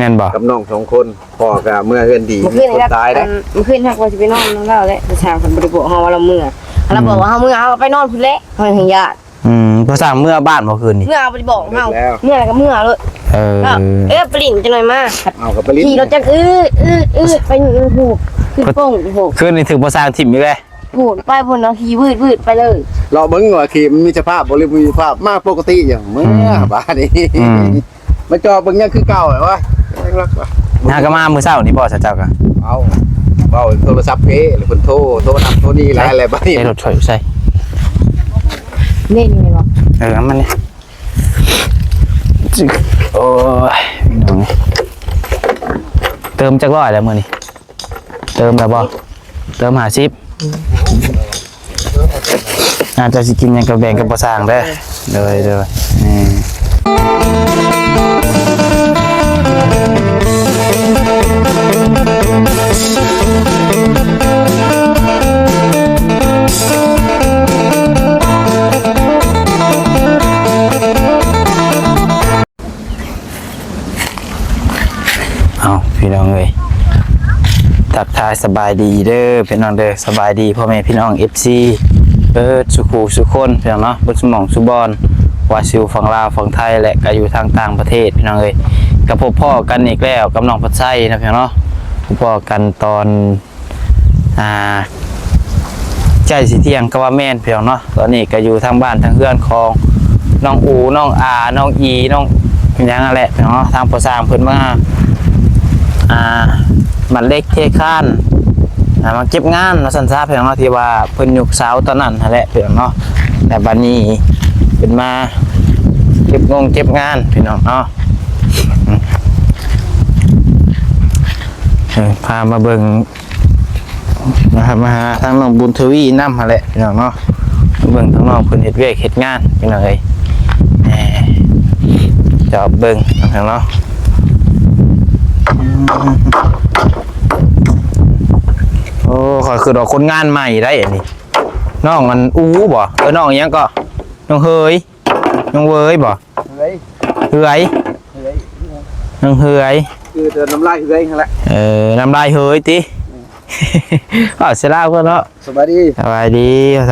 แม่นบ่กับน้อง2คนพ่อก็เมื่อเฮือนดีคนตายได้มื้อคืนฮักว่าสิไปนอนนำเราแหละประชาชนบ่ได้บอกเฮาว่าเราเมื่อเราบอกว่าเฮาเมื่อเฮาไปนอนพุ่นแหละเฮาให้ญาติภาษาเมื่อบ้านเมื่อคืนนี่เมื่อเอาไปบอกเฮาเมื่อก็เมื่อเลยปลิ่นจังหน่อยมาเอากับปลิ้นขี่รถจักไปอยู่หูขึ้นโป่งโหคืนนี่ถึงภาษาถิ่มอีกเลยพูดไปพุ่นเนาะขี่วืดไปเลยเราเบิ่งว่าขี่มันมีสภาพบ่มีสภาพมากปกติอย่างเมื่อบ้านนี้มาจอเบิ่งยังคือเก่าเหรอวะรักว่ะหาก็มามื้อเช้านี่บ่ซะเจ้าก็เอาเว้าโทรศัพท์เพหรือเพิ่นโทรนำโทรนี่หลายอะไรบัดนี้รถถอยใส่นี่นี่บ่มันนี่โอ้ยน้องเติมจักร้อยแล้วมื้อนี้เติมแล้วบ่เติม50อาจจะสิกินหยังก็แบ่งกับบ่สร้างเด้อเลยเอาพี่น้องเอ้ยทักทายสบายดีเด้อพี่น้องเด้อสบายดีพ่อแม่พี่น้อง FC สุขูสุคนพี่น้องเนาะบนสมองสุบอนว่าซิวฝั่งลาวฝั่งไทยและก็อยู่ทางต่างประเทศพี่น้องเอ้ยกับพบพ่อกันอีกแล้วกับน้องพัดไส้นะพี่น้องเนาะพบพ่อกันตอนใจสิเที่ยงก็ว่าแม่นพี่น้องเนาะตอนนี้ก็อยู่ทางบ้านทางเพื่อนของน้องอูน้องอาน้องอีน้องยังนั่นแหละพี่น้องเนาะทางประสานเพิ่นมามันเล็กเทคานมาเก็บงานมาสันซาเพียงเนาะที่ว่าเพิ่นยุกเสาตอนนั้นแหละเพียงเนาะแต่บัดนี้เป็นมาเก็บงานพี่น้องเนาะพามาเบิ่งมาหาทางน้องบุญทวีน้ำแหละพี่น้องเนาะเบิ่งทางน้องเพิ่นเฮ็ดเวียกเฮ็ดงานพี่น้องเอ้ยจะเบิ่งพี่น้องเนาะโอ้ขอคือดอกคนงานใหม่ได้อันนี้น้องมันบ่น้องยังก็น้องเฮยน้องเวยบ่เฮยน้องเฮยคือเดินน้ำลายเฮยนั่นแหละน้ำลายเฮยติก็เสียแล้วเพื่อนเนาะสบายดีพ่อ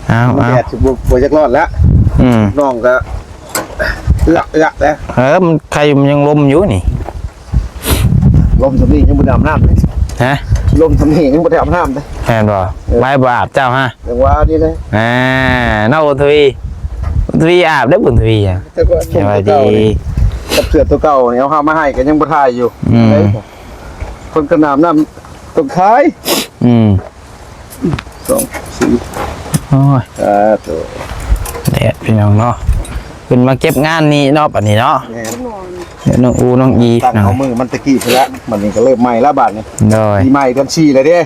ทางแดดบ่จักรอดแล้วน้องก็หลักแล้วมันใครมันยังลมอยู่นี่ลมสำนียังบ่ได้อาบน้ำเลยฮะลมสำนียังบ่ได้อาบน้ำเลยแม่นบ่ใบอาบเจ้าฮะอย่างว่านี่เลยน้าบุญทวีอาบได้บุญทวีอ่ะสวัสดีกับเสือตัวเก่าเนี่ยเอามาให้กันยังบ่ทายอยู่คนกระน้ำน้ำตกท้าย2 4โอ้ยตัวแดดพี่น้องเนาะขึ้นมาเก็บงานนี้เนาะปัดนี้เนาะน้องอูน้องอีตั้งเอามือมันตะกี้ไปแล้วมันนี่ก็เริ่มใหม่แล้วบาดนี้ดีใหม่กันชี้เลยเด้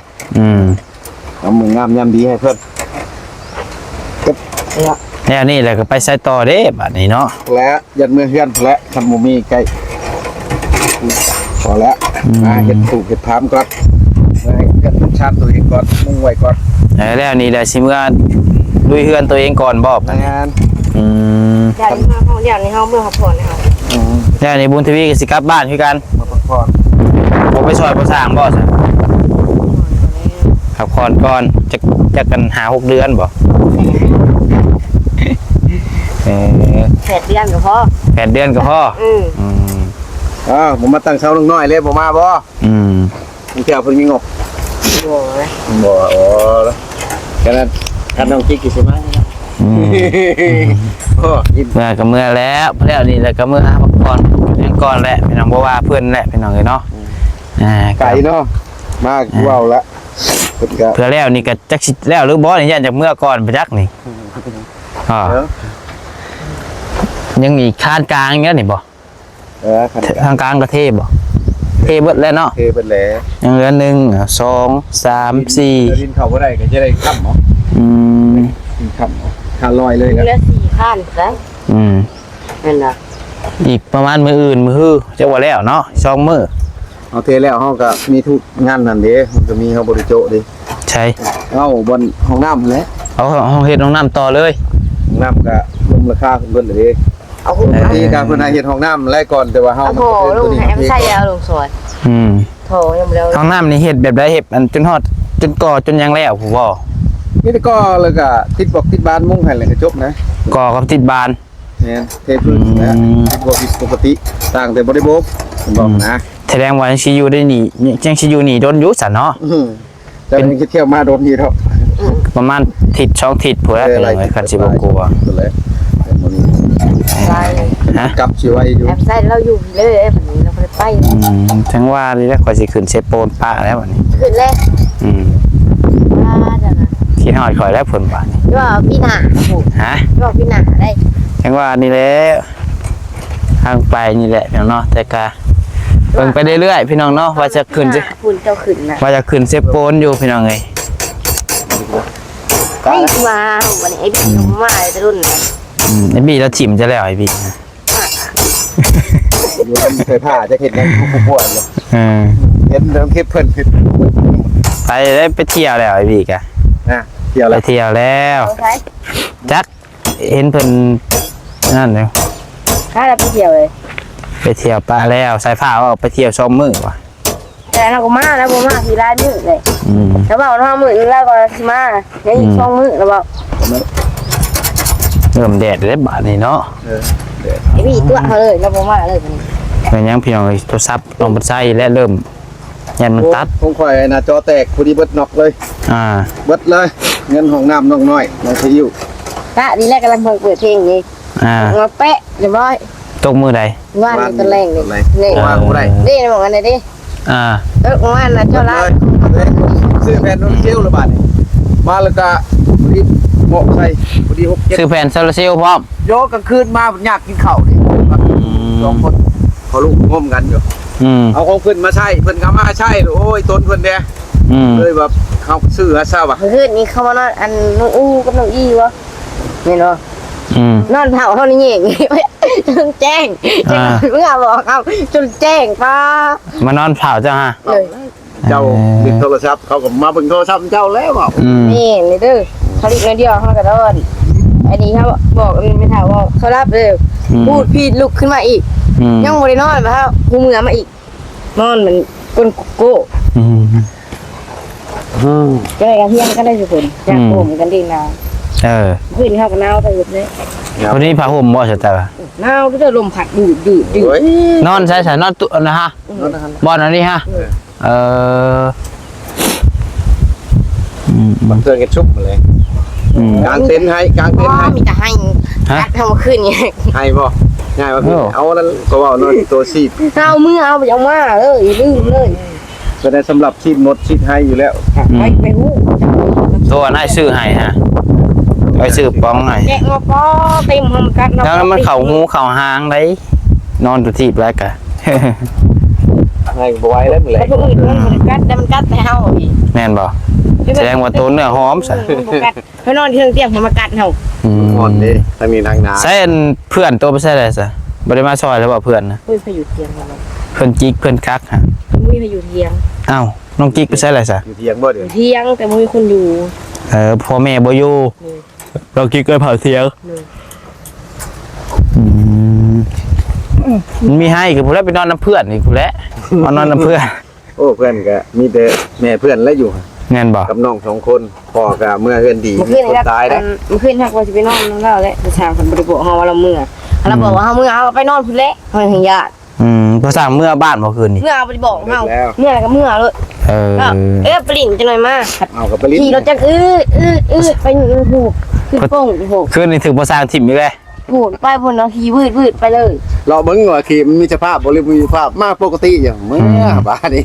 เอามืองามยำดีให้เพื่อนแล้วนี่แหละก็ไปใส่ต่อเด้บาดนี้เนาะแล้วยันมือเฮือนแล้วทำหมูมีใกล้พอแล้วเห็ดถูกเห็ดพามก่อนเห็ดชาติตัวเองก่อนมุ่งไว้ก่อนแล้วนี่แหละสิเมื่อลุยเฮือนตัวเองก่อนบอกงานอย่างนี้เขาอย่างนี้เขาเมื่อเขาผ่อนนะครับแล้วนี่บุญทวีกับสิกลับบ้านคือกันมาพักผ่อนผมไปซอยประสางบ่สิพักผ่อนก่อนจะกันหา6 เดือนบ่8 เดือนก็พอ8 เดือนก็พอผมมาตั้งเช้าน้อยเลยผมมาบ่ผมเที่ยวเพิ่งมีงบบ่แล้วกันน้องจิ๊กกี่สิมาเมื่อก็เมื่อแล้วนี่แล้วก็เมื่อพักผ่อนยังก่อนแหละพี่น้องบ่ว่าเพื่อนแหละพี่น้องเลยเนาะไก่เนาะมากว้าวละเพื่อแล้วนี่ก็จักสิแล้วหรือบ่นี่ยันจากเมื่อก่อนไปจักนี่ยังมีคานกลางเงี้ยนี่บ่ทางกลางกระเทบ่เทเบิดแล้วเนาะเทเบิดแล้วยังเหลือ1 2 3 4ดินเขาบ่ได้ก็จะได้ค่ำเนาะค่ำค่าลอยเลยครับเหลือ4 ขั้นซะนั่นน่ะอีกประมาณมื้ออื่นมื้อฮื้อจะว่าแล้วเนาะ2 มื้อเอาเทแล้วเฮาก็มีทุกงานนั่นเด้มันก็มีเฮาบริโภคดิใช่เอาบนห้องน้ำแหละเอาห้องเฮ็ดห้องน้ำต่อเลยห้องน้ำก็รวมราคาเบิดเลย เอาหู ที่การเพิ่นเฮ็ดห้องน้ำแรกก่อนแต่ว่าเฮา เอาโถลุงให้มันใส่ยาวลงสวย อืม โถยังบ่ได้ ห้องน้ำนี่เฮ็ดแบบใดเฮ็ดอันจนฮอดจนก่อจนยังแล้วผู้บ่ นี่ก็เลยก็ติดบอกติดบ้านมุ่งให้เลยก็จบนะ ก่อกับติดบาน เนี่ยเทพื้นนะติดบอกผิดปกติต่างแต่บ่ได้บอกผมบอกนะ แสดงว่ายังสิอยู่ได้นี่ยังสิอยู่นี่โดนอยู่ซะเนาะ จะเป็นเที่ยวมาโดนนี่เถอะ ประมาณทิศ2ทิศพุ่นแหละเป็นไงคันสิบ่กลัว เลยมัน ใส่ ฮะ กลับสิไว้อยู่ แอบใส่เราอยู่เลยแบบนี้เราบ่ได้ไป ทั้งว่านี่แหละข่อยสิขึ้นเซโปนปะแล้วบัดนี้ ขึ้นเลย อืม ว่าจังนะ คิดฮอดข่อยแล้วเพิ่นว่านี่ ว่าพี่หน้าโอ้โห ฮะ ว่าพี่หน้าได้ ทั้งว่านี่แหละทางไปนี่แหละพี่น้องเนาะแต่ก็เบิ่งไปเรื่อยๆพี่น้องเนาะว่าจะขึ้นสิ คุณเจ้าขึ้นนะ ว่าจะขึ้นเซโปนอยู่พี่น้องเอ้ย ไม่มาวันนี้ไอ้พี่มาจะรุ่นนะ ไอ้บี้เราจิ้มจะแล้วไอ้บี้ เคยผ่าจะเห็นยังผู้ป่วยเลย เออ เห็นเริ่มคลิปเพิ่นขึ้น ไปได้ไปเที่ยวแล้วไอ้บี้กะ นะเกี่ยว ไป แล้ว เที่ยวแล้ว เอาใช้ จักเห็นเพิ่นนั่นเด้อ ข้าเราไปเที่ยวเลย ไปเที่ยวปะแล้วสายฟ้าว่าไปเที่ยวชมมื้อว่ะ แต่เราก็มาแล้วผมมาทีไรมือเลย อืม แล้วบอกว่ามือแล้วก็มาเนี่ยอีก2มื้อแล้วบอก เริ่มแดดแล้วบาดนี้เนาะ ไอ้พี่ตัวเขาเลยแล้วผมมาเลยมัน เป็นยังพี่น้องเอ้ยโทรศัพท์ลงบันไดและเริ่มยันมันตัด คงค่อยหน้าจอแตกพอดีเบิดน็อกเลย อ่า เบิดเลยเงินห้องน้ำน้องน้อยน้องซีอิ๊ว กะดีแรกกำลังเปิดเพลงนี่ อ่า มาเป๊ะเรียบร้อย ตกมือใด ว่านตะแรงนี่นี่ ว่าบ่ได้ นี่บอกกันเลยดิ อ่า ว่านนะเจ้าละ ซื้อแผ่นน้องซีอิ๊วละบาทนี่มาแล้วก็พอดีเหมาะใส่พอดี6 7 ซื้อแผ่นโซลาร์เซลล์พร้อม โยกกลางคืนมาอยากกินข้าวนี่สองคนพอลูกงมกันอยู่ อืม เอาของเพิ่นมาใช้เพิ่นก็มาใช้โอ้ยต้นเพิ่นแด อืม เลยแบบเขาซื้อหาซะว่ะ เมื่อคืนนี้เขามานอนอันน้องอู้กับน้องอี้วะนี่เนาะ อืม นอนเผาเท่านี้เองจนแจ้งเมื่อบอกเขาจนแจ้งป้าม านอนเผาเจ้าฮะ เลย เจ้าบิดโทรศัพท์เขาก็มาเบิ่งโทรศัพท์เจ้าแล้วเปล่า อืม นี่นี่เด้อเขาอีกเดียวเขากระโดดอันนี้เขาบอกไม่ถามว่าเขารับเลยพูดพี่ลุกขึ้นมาอีก อืม ยังบริโนอนมาครับกูมือมาอีกนอนเหมือนก้นโก้ อืม ก็เลยกันเที่ยงก็ได้สุดอยากผมกันดีนา เออ ขึ้นเข้ากันหนาวไปหมดเลย วันนี้ผ้าห่มบ่ใช่แต่ว่า หนาวด้วยลมผัดดูด โอ้ย นอนใช่นอนตุนะฮะบอลอันนี้ฮะเอออืม บันเทิงกันชุบมาเลย อืม กางเต็นท์ให้กางเต็นท์ให้ มีแต่ให้กัดทำขึ้นไง ให้บ่ง่ายว่าพี่เอานั้นก็ว่านอนตัวซีด เอามือเอาไปเอามาเลยลืมเลย ก็ได้สำหรับซีดหมดซีดให้อยู่แล้ว ไปหู ตัวน่าซื้อให้ฮะไปซื้อป้องให้ แกะมาป้อเต็มห้องกัด แล้วมันเข่าหูเข่าหางได้นอนตัวที่แล้วกะ ให้บ่ไหวแล้วมื้อแล แล้วพวกอื่นมันกัดแต่มันกัดแต่เฮาอีก แม่นบ่แสดงว่าตัวเนื้อหอมซะ เพราะนอนที่เตียงมันมากัดเฮา อ่อนเด้ถ้ามีทางนา ใช่เพื่อนตัวไม่ใช่อะไรซะบ่ได้มาซอยแล้วบ่เพื่อนนะ เฮ้ยไปอยู่เตียงเรา เพื่อนจิกเพื่อนกักฮะ มุ้ยไปอยู่เตียง อ้าวน้องจิกไปใช่อะไรซะ อยู่เที่ยงบ่เด้อ เตียงแต่มุ้ยคนอยู่ พ่อแม่บ่อยู่เราจิกเกินเผาเสียงมันมีให้คือผู้แลไปนอนน้ำเพื่อนอีกผู้แลมานอนน้ำเพื่อน โอ้เพื่อนก็มีแต่แม่เพื่อนและอยู่ แม่นบ่ กับน้อง2คนพ่อก็เมื่อเฮือนดี มัน มี ขึ้น คนตายเด้ มันขึ้นทักว่าจะไปนอนนั่งเล่าแหละประชาคนบริโภคเฮาว่าเราเมื่อเราบอกว่าเฮาเมื่อเอาไปนอนพุ่นแหละเฮาให้ญาติ ภาษาเมื่อบ้านเมื่อคืนนี่ เมื่อเอาไปบอกเฮาเมื่ออะไรก็เมื่อเลย เออ ก็ปริ่นจังหน่อยมา เอากับปริ้น ขี่รถจักไปอยู่ถูกขึ้นโป่งโห คืนนี้ถึงภาษาถิ่มอีกเลย โหไปบนเนาะขี่วืดไปเลย เราเบิ่งว่าขี่มันมีสภาพบ่หรือมีสภาพมากปกติอย่างเมื่อบ้านนี้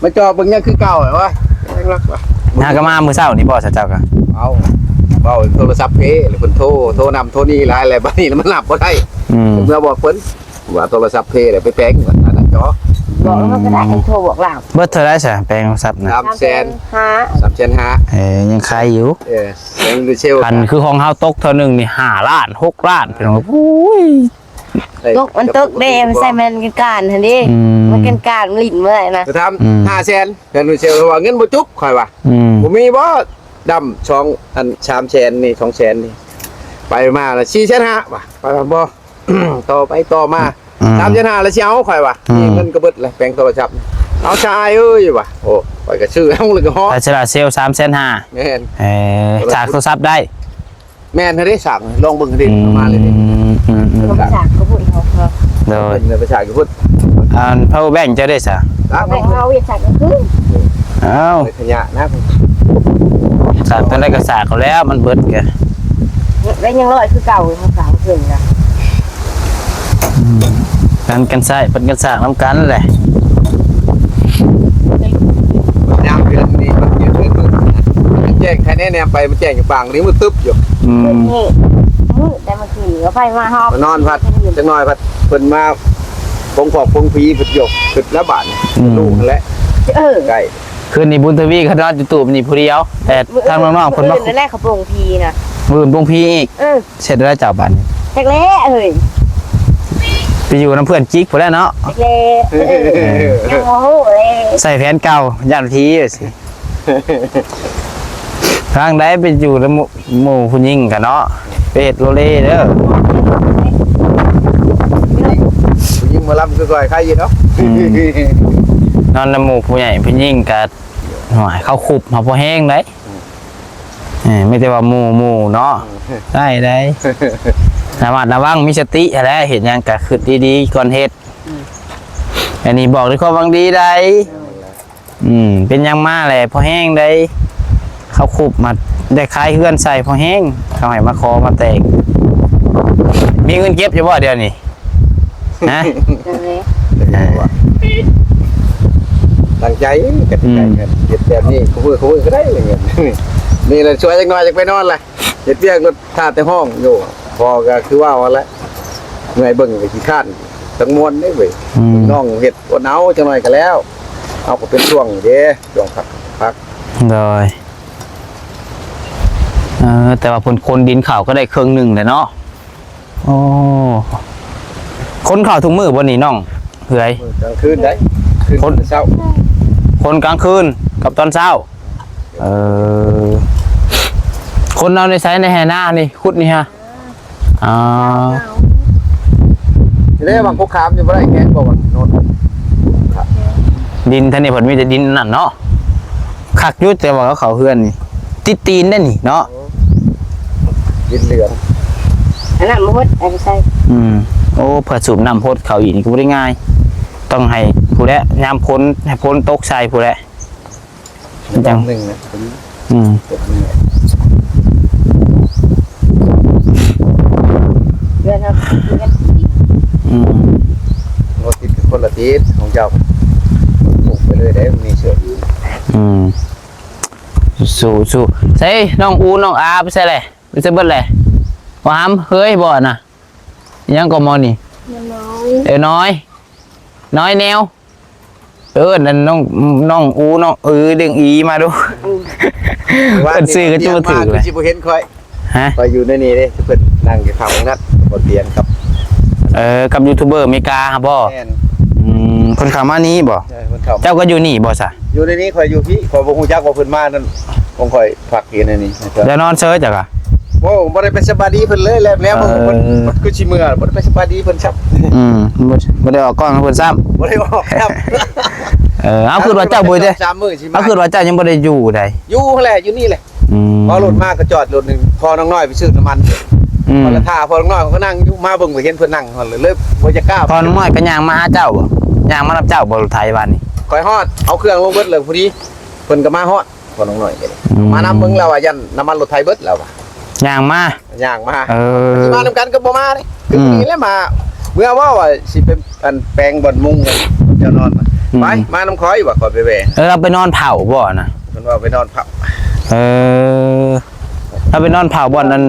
มาจอเบิ่งยังคือเก่าเหรอวะรักว่ะ หากมามื้อเช้านี่บ่ซะเจ้าก็ เอาโทรศัพท์เพหรือเพิ่นโทรนำโทรนี่หลายอะไรบ้านนี้มันนับบ่ได้เมื่อบอกเพิ่นว่าโทรศัพท์เพเลยไปแปลงว่าอันนั้นจอ บอกแล้วก็ได้โทรบอกเรา เบิดเท่าไรซะแปลงทรัพย์นะ 300,000 ยังคายอยู่ แสงดูเชล อันคือของเฮาตกเท่านึงนี่5ล้าน6ล้านพี่น้องอุ้ย ตกมันตกแดงใส่มันกันการทันดิมันกันการลิ้นเมื่อไหร่นะ จะทำ500,000แสงดูเชลว่าเงินบ่จุกค่อยว่าบ่มีบ่ดำ2อัน300,000นี่200,000นี่ ไปมาละ4,500ว่ะไปบ่ ต่อไปต่อมา3,500แล้วสิเอาข่อยว่ะมีเงินก็เบิดเลยแปลงโทรศัพท์เอาชายเอ้ยว่ะโอ้ข่อยก็ชื่อเอาเลยก็ฮอ ถ้าชราเซล3,500,000 แม่น จากโทรศัพท์ได้ แม่นเฮาได้สั่งลองเบิ่งดิมาเลยดิ เขาไปฉากเขาพูดเขา โดย เพิ่นไปฉากอยู่พุ่น power bank จะได้ซะ ครับ แม่เขาเวียนฉากก็คือ เอ้า ขยะนะ สากตอนแรกก็สากเขาแล้วมันเบิดแก ได้ยังร้อยคือเก่าเขาสาวเกินนะ กันใส่เป็นกันสากน้ำกันแหละ ยามเดือนนี้มันเดือนมันแจ้งใครแน่ๆไปมันแจ้งอยู่บางนี้มันตึ๊บอยู่ นี่มืดแต่มันคือก็ไปมาหอบ มานอนพัดจังน้อยพัดเพิ่นมาปงขอบปงผีเพิ่นยกขึ้นละบาทลูกนั่นแหละ ไก่ คืนนี้บุญทวีเขานอนอยู่ตูบนี่ผู้เดียวแต่ทางน้องๆคนมา นั่นแรกเขาโปร่งพีนะ มื่นบงพีอีกเสร็จแล้วเจ้าบัน แรกแล้วเฮ้ย ไปอยู่น้ำเพื่อนจิกพอแล้วเนาะ แรกยังโอ้โหเลย ใส่แผนเก่าย่านทีอยู่สิทางใดไปอยู่น้ำหมู่ผู้หญิงกันเนาะเป็ดโรเล่เด้อ ยิงมาลำคือก่อยใครยินเนาะ นอนน้ำหมู่ผู้ใหญ่ผู้หญิงกับหอยเข้าคุบมาพอแห้งได้ไม่ได้ว่าหมู่เนาะได้ระมัดระวังมีสติอะไรเห็นยังกะขึ้นดีๆก่อนเฮ็ดอันนี้บอกด้วยความหวังดีได้เป็นยังมาแหละพอแห้งได้เขาคุบมาได้คล้ายเฮือนใส่พอแห้งเขาให้มาคอมาแตกมีเงินเก็บอยู่บ่เดี๋ยวนี้ฮะ ตั้งใจกันใจกันเจ็บแบบนี้คุยก็ได้อย่างเงี้ยนี่แหละช่วยจังน้อยจะไปนอนเลยเจ็บเบี้ยก็ท่าแต่ห้องอยู่พอก็คือว่าวันละเหนื่อยเบิ่งไปขี้ข้านตั้งมวนได้เว้ยน้องเห็ดอดเอาจังหน่อยก็แล้วเอาก็เป็นช่วงเด้ช่วงพัก เลยแต่ว่าคนดินข่าวก็ได้ครึ่งหนึ่งเลยเนาะโอ้คนข่าวทุกมือบนนี้น้องเฮ้ย กลางคืนได้คืนเช้า คนกลางคืนกับตอนเช้าคนเราในไซในแห่หน้านี่คุดนี่ฮะทีนี้บางพวกขามอยู่บ่ได้แค่บ่ว่าโน่น ดินท่านนี่ผลมีแต่ดินนั่นเนาะคักยุดแต่ว่าเขาเฮือนนี่ติดตีนได้นี่เนาะ ดินเหลือง อันนั้นมันพูดอะไรใช่ โอ้เผื่อสูบน้ำพดเขาอีกนี่ก็ไม่ได้ง่ายต้องให้ผู้ใดยามพ้นให้พ้นตกใส่ผู้ใด จังหนึ่งนะ เดือนครับเดือน รถติดคนละทิศของเจ้าถูกไปเลยได้มีเชือกอยู่ สู้ใช่น้องอูน้องอาไปใช่เลยไปใช่เบิดเลยว่าห้ามเฮ้ยบ่น่ะยังก็มอนี่น้อยแนวนั่นน้องอูน้องเด้งอีมาดูเป็นซื้อกระจุกถือเลย จิบเห็นค่อย ฮะ ไปอยู่ในนี้เด้เพิ่นนั่งอยู่ข้างนัดบนเตียงครับ กับยูทูบเบอร์อเมริกาครับบ่คนข่าวมานี้บ่เจ้าก็อยู่นี่บ่ซะ อยู่ในนี้ค่อยอยู่พี่ค่อยบ่ฮู้จักว่าเพิ่นมานั่นผมค่อยพักอยู่ในนี้ แล้วนอนเซิร์ชจ้ะกะ โอ้บ่ได้ไปสบายดีเพิ่นเลยแล้วเพิ่นคือสิเมื่อบ่ได้ไปสบายดีเพิ่นซับ บ่ได้ออกกล้องเพิ่นซ้ำ บ่ได้ออกครับ เอาคือว่าเจ้าบ่ได้ 3มื้อสิมา เอาคือว่าเจ้ายังบ่ได้อยู่ใด อยู่แหละอยู่นี่แหละพอรถมาก็จอดรถนึงพอน้องน้อยไปซื้อน้ำมันพอละท่าพอน้องน้อยเขาก็นั่งอยู่มาเบิ่งไปเห็นเพิ่นนั่งหั่นเลยบ่จะกล้า พอน้องน้อยก็ย่างมาหาเจ้าบ่ย่างมารับเจ้าบ่รถไทยบ้านนี่ ค่อยฮอดเอาเครื่องลงเบิดเลยพอดีเพิ่นก็มาฮอดพอน้องน้อยมานำเบิ่งแล้วว่ายันน้ำมันรถไทยเบิดแล้วว่ะ ย่างมา ย่างมา สิ มานำกันก็บ่มาเด้คือนี่แหละมาเมื่อว่าสิเป็นอันแปลงบ่อนมุงเจ้านอนไปมานำคอยว่าขอไปแวะ เราไปนอนเผาบ่น่ะ เพิ่นว่าไปนอนพัก เราไปนอนเผาบ่อนนั้น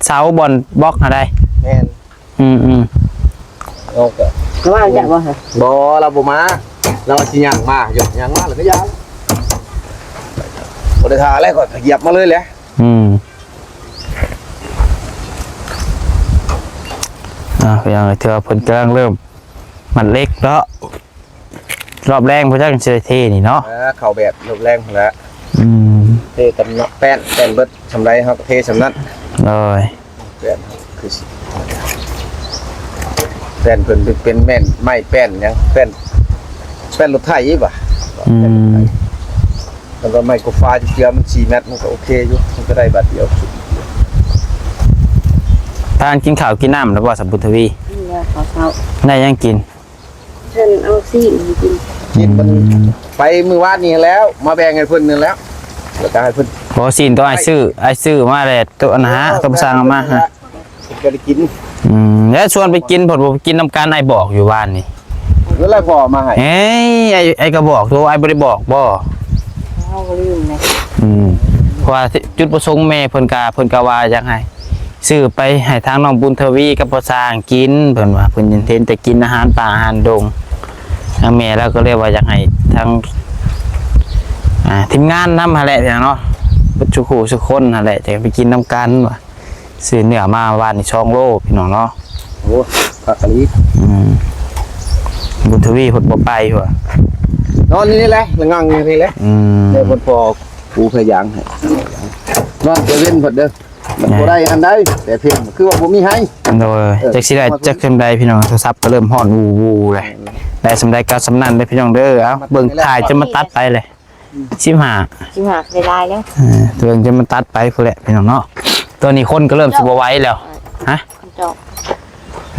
เสาบ่อนบล็อกอะไร แม่นโอเค ก็ว่าจะว่า บ่เราบ่มาเราสิย่างมาอยู่ย่างมาแล้วก็ย่างบ่ได้ท่าอะไรก็เหยียบมาเลยแหละ อย่างเธอเพิ่นกำลังเริ่มมันเล็กแล้วรอบแรงพระเจ้าจังเทนี่เนาะ เข้าแบบลมแรงแล้วเทตำเนาะแป้นเบิดสำไรครับเทสำนั้น เลย เท ป้นคือสิแป้นเพิ่นเป็นแม่นไม้แป้นหยังแป้นรถไถอีบ่ะ แล้วก็ไมโครฟ้าที่เจือมัน4เมตรมันก็โอเคอยู่มันก็ได้บาทเดียว ทานกินข้าวกินน้ำแล้วบ่สัมพุทธวี นี่แหละขอเช้า ได้ยังกิน เพิ่นเอาซี่กิน กินมันไปมื้อวานนี้แล้ว มาแบ่งให้เพิ่นนึงแล้วแล้วก็ให้เพิ่น บ่สินตัวไอ้ซื้อมาแล้วตัวอันหาต้องสั่งเอามาฮะ ก็ได้กิน แล้วชวนไปกินผมกินน้ำกันไอ้บอกอยู่บ้านนี่ แล้วแล้วพอมาให้ เอ้ยไอ้ก็บอกตัวไอ้บ่ได้บอกบ่ เฮาก็ลืมเลย เพราะว่าจุดประสงค์แม่เพิ่นกะว่าจังไห้ซื้อไปให้ทางน้องบุญทวีกับพ่อสร้างกินเพิ่นว่าเพิ่นเห็นแต่กินอาหารป่าอาหารดงทางแม่แล้วก็เลยว่าอยากให้ทางทีมงานนำหั่นแหละพี่น้องเนาะทุกคู่ทุกคนนั่นแหละจะไปกินน้ำกันว่าซื้อเนื้อมาบ้านนี่2โลพี่น้องเนาะ โอ้ผักกะลี บุญทวีเพิ่นบ่ไปว่ะ นอนนี่แหละละงังนี่แหละเดี๋ยวเพิ่นพอกูพยายามให้นอนจะเว้นเพิ่นเด้อมันบ่ได้อันใดแต่เพียงคือว่าบ่มีให้ โดยจักสิได้จักซำใดพี่น้องโทรศัพท์ก็เริ่มฮ้อนวูๆเลยได้ซำใดก็สำนั้นเด้อพี่น้องเด้อเอ้าเบิ่งถ่ายจะมาตัดไปเลย15 สิหาเวลาแล้ว ตัวเองจะมาตัดไปพุ่นแหละพี่น้องเนาะตัวนี้คนก็เริ่มสิบ่ไหวแล้วฮะ คันเจาะ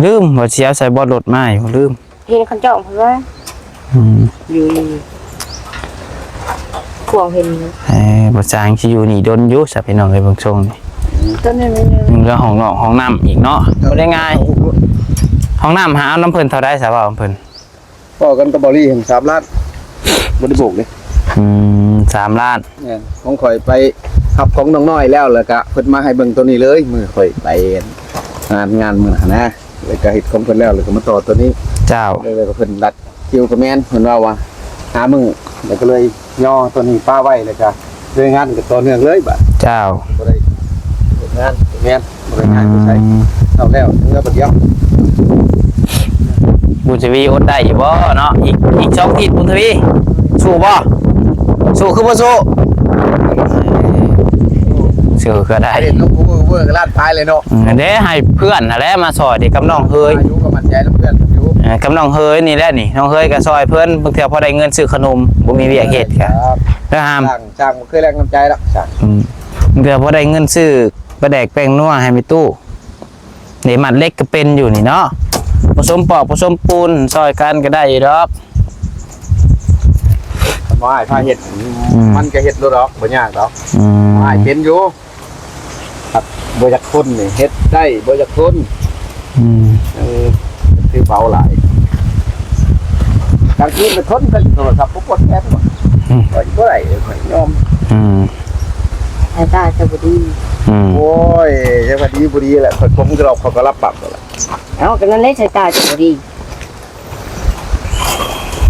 ลืมว่าสิเอาใส่บ่รถมาอยู่ลืม เห็นคันเจาะเพิ่นว่าอยู่พวงเห็น บ่จางสิอยู่นี่ดนอยู่ซะพี่น้องเอ้ยเบิ่งทรงนี่ ต้นนั้นนี่ เรื่องของนอกห้องน้ำอีกเนาะบ่ได้ง่ายห้องน้ำหาเอาน้ำเพิ่นเท่าใดซะว่าของเพิ่น พอกันก็บ่รีเห็น3ล้านบ่ได้โบกเด้ 3 ล้าน เนี่ยของข่อยไปขับของน้องน้อยแล้วก็เพิ่นมาให้เบิ่งตัวนี้เลยมือข่อยไปงานมื้อนะแล้วก็เฮ็ดของเพิ่นแล้วก็มาต่อตัวนี้ เจ้า เลยก็เพิ่นรัดคิวกับแม่นเพิ่นว่าหามื้อแล้วก็เลยย่อตัวนี้ป้าไว้แล้วก็เลยงานก็ต่อเนื่องเลยบัด เจ้า บ่ได้เฮ็ดงานแม่นบ่ได้งานผู้ใช้เท่าแล้วเงือบัดเดียว บุญทวีอดได้อยู่บ่เนาะอีก2ทิศบุญทวีสู้บ่สู้คือบ่สู้สู้ก็ได้ ไอ้เด็กน้องผู้เวอร์ก็ลาดพายเลยเนาะ เด้ให้เพื่อนนั่นแหละมาซอยเด็กกับน้องเฮย อายุก็มั่นใจนำเพื่อนอยู่ กับน้องเฮยนี่แหละนี่น้องเฮยก็ซอยเพิ่นบางเทื่อพอได้เงินซื้อขนมบ่มีเวียกเฮ็ดก็ ครับ แล้วหาม จ้างบ่เคยแรงน้ำใจแล้วจ้าง บางเทื่อพอได้เงินซื้อปลาแดกแป้งนัวให้มีตู้นี่มัดเล็กก็เป็นอยู่นี่เนาะผสมปอกผสมปูนซอยกันก็ได้อยู่ดอก บ่ให้พาเฮ็ดมันก็เฮ็ดดอกบ่ยากดอก อืม ให้เป็นอยู่ครับบ่อยากคนนี่เฮ็ดได้บ่อยากคน คือเบาหลายกลางคืนเป็นคนก็โทรศัพท์ปุ๊บกดแอปหมดก็บ่ได้ยอม ไอ้ตาจะบ่ดี โอ้ยยังพอดีบ่ดีแหละผมก็เขาก็รับปรับแล้วล่ะ เอ้าก็นั่นแหละสายตาจะบ่ดี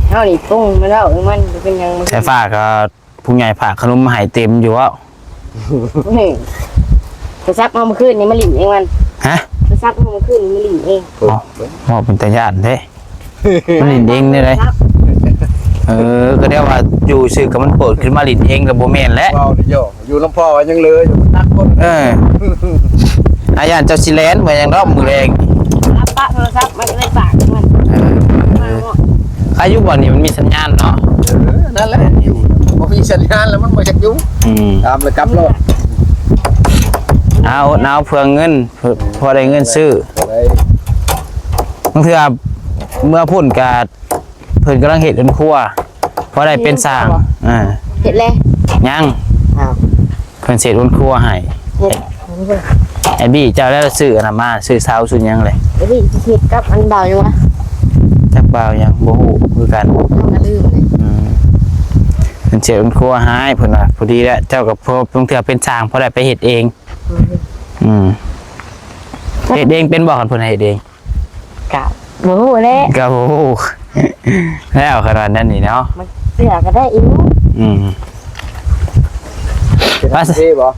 เฮานี่ปุ้งมาแล้วมันเป็นยังมัน ใช่ฝากก็ผู้ใหญ่ฝากขนมมาให้เต็มอยู่ว่า กระซับเอามาคืนนี่มาหลินเองมัน ฮะ กระซับเอามาคืนนี่มาหลินเอง มอเป็นตาญาติเด้มันลินเองได้เลยก็เรียกว่าอยู่ซื่อกับมันเปิดขึ้นมาลินเองกับโบแมนแล้ว เว้าดิโยอยู่ลำพ่อยังเลยนักคน อาญาเจ้าสิแลนเหมือนอย่างรอบมือแรง รับปะโทรศัพท์มันก็เลยปากมันมาเนาะ อายุบ่อนนี่มันมีสัญญาณเนาะ นั่นแหละอยู่บ่มีสัญญาณแล้วมันบ่จักอยู่ตามเลยกลับรถ เอาเพื่อเงินพอได้เงินซื้อ อะไร บางเทื่อเมื่อพุ่นกาเพิ่นกำลังเห็ดเป็นครัวพอได้เป็นสร้างเห็ดเลย ยัง อ้าว เพิ่นเสร็จอุ่นครัวให้ เห็ด ไอ้บี้เจ้าแล้วซื้ออันนั้นมาซื้อเสาสุดยังเลย ไอ้พี่เห็ดกับอันเบาอยู่วะ จักบ่าวยังบ่ฮู้คือกัน เอามาลืมเลย เพิ่นเสร็จอุ่นครัวให้เพิ่นว่าพอดีแล้วเจ้ากับพอบางเทื่อเป็นสร้างพอได้ไปเฮ็ดเองเฮ็ดเองเป็นบ่คันเพิ่นให้เฮ็ดเอง กะบ่ฮู้แหละ ก็บ่ฮู้แล้วขนาดนั้นนี่เนาะ มันเสือก็ได้อีก ว่าสิบ่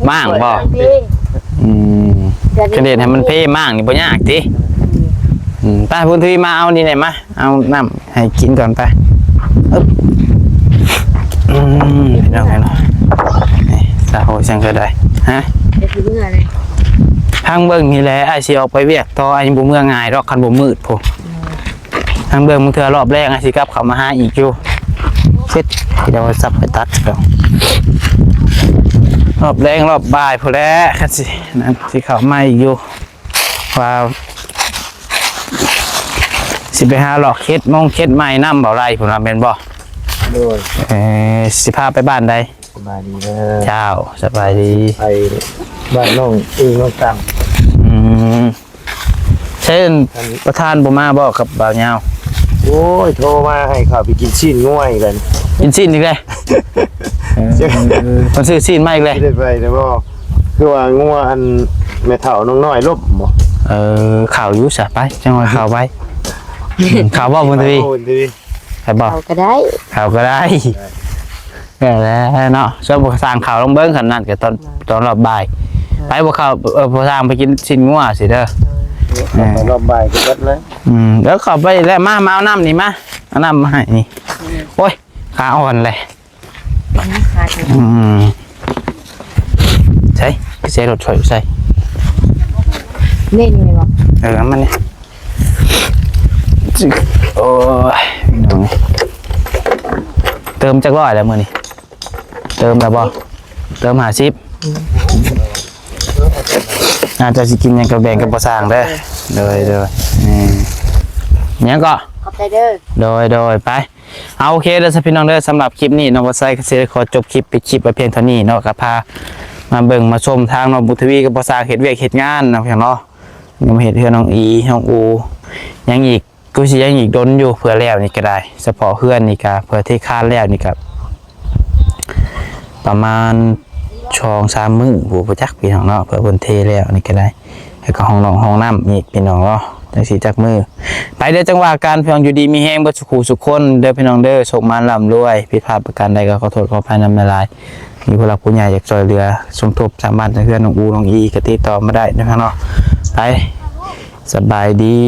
มั่างบ่กระเด็นให้มันเพ่มั่างนี่บ่ยากติไปพุ่นทวีมาเอานี่หน่อยมาเอาน้ำให้กินก่อนไปพี่น้องกันนี่ตาโหช่างก็ได้ฮะ เดี๋ยว สิเมื่อเลย ทางเบิ่งนี่แหละไอ้สิออกไปเวียกต่อไอ้บ่เมื่อง่ายดอกคันบ่มืดพุ่นทางเบิ่งมึงเทื่อรอบแรกไอ้สิกลับเข้ามาหาอีกอยู่เสร็จเดี๋ยวซับไปตัดก่อนรอบแรงรอบบ่ายพุ่นแหละคันสินั่นสิเข้ามาอีกอยู่ว่าสิไปหาหลอกเฮ็ดมองเฮ็ดใหม่นำเบาไรพุ่นว่าแม่นบ่ โดย สิพาไปบ้านใด สบายดีเด้อ เจ้าสบายดี ไปบ้านน้องน้องตำ อืมเช่นประธานบ่มาบ่กับบ่าวยาว โอ้ยโทรมาให้ข้าวไปกินชิ้นง่วยกัน กินซีนอีกเลยคนซื้อซีนมาอีกเลย ไม่ได้ไปแต่ว่าคือว่างัวอันแม่เฒ่าน้องน้อยลบบ่ ข่าวอยุ่ซะไปจังหวะข่าวไปข่าวบ่บุญทวี โอ้ยดี ใครบอก เอาก็ได้ ข่าวก็ได้ก็แล้วเนาะส่วนบ่สร้างข่าวลงเบิ่งขนาดก็ตอนรอบบ่ายไปบ่ข่าวบ่สร้างไปกินชิ้นงัวสิเด้อ ไปรอบบ่ายก็เบิดเลย เดี๋ยวเข้าไปแล้วมาเอาน้ำนี่มาเอาน้ำมาให้นี่โอ้ยขาอ่อนเลย ขาด ใช่ใส่รถถอยใส่ เล่นยังไงบอก มันเนี่ยโอ้ยน้องเติมจักร้อยแล้วมื้อนี้เติมแล้วบ่เติม50อาจจะสิกินหยังก็แบ่งกับบ่สร้างเด้อเลยยังก็ ขอบใจเด้อ โดยไปเอาโอเคเด้อพี่น้องเด้อสำหรับคลิปนี้น้องวัดไซก็สิขอจบคลิปไปคลิปไว้เพียงเท่านี้เนาะก็พามาเบิ่งมาชมทางน้องบุญทวีกับบ่สร้างเฮ็ดเวียกเฮ็ดงานเนาะพี่น้องยังมาเฮ็ดเฮือนน้องอีน้องอูยังอีกกูสิยังอีกดนอยู่เพื่อแล้วนี่ก็ได้เฉพาะเฮือนนี่ก็เพื่อที่คานแล้วนี่ก็ประมาณ2-3 มื้อผู้ประจักษ์พี่น้องเนาะเพื่อเพิ่นเทแล้วนี่ก็ได้แล้วก็ห้องนอนห้องน้ำอีกพี่น้องเนาะจังสิจักมือไปเด้อจังหวะการพี่น้องอยู่ดีมีแฮงเบิดสุขสุขคนเด้อพี่น้องเด้อโชคมานร่ำรวยผิดพลาดประการใดก็ขอโทษขออภัยนำหลายๆมีผู้หลักผู้ใหญ่อยากช่วยเหลือสมทบสามารถเพื่อนน้องอูน้องอีก็ติดต่อมาได้นะครับเนาะไปสบายดี